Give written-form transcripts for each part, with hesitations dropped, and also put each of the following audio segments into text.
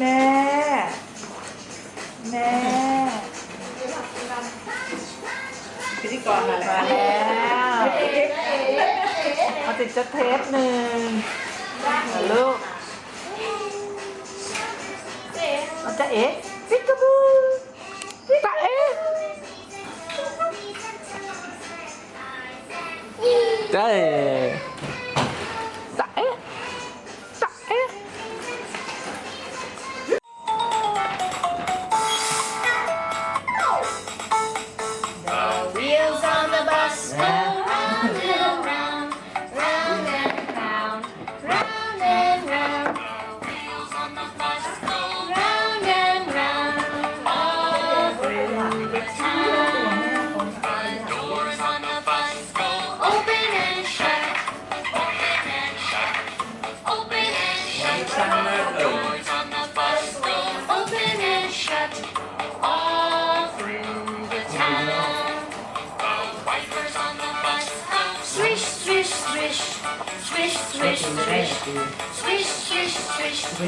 นแม่พิธีกรมาแล้วมาติดจะเทปหนึ่งลูกเราจะเอ๊ะปิกาบูตาเอ๊ะได้ตาเอ๊ะตาเอ๊ะSwish, swish, swish, swish, swish, swish.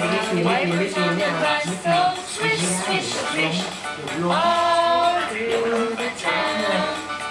Wipers on the bus go swish, swish, swish. All through the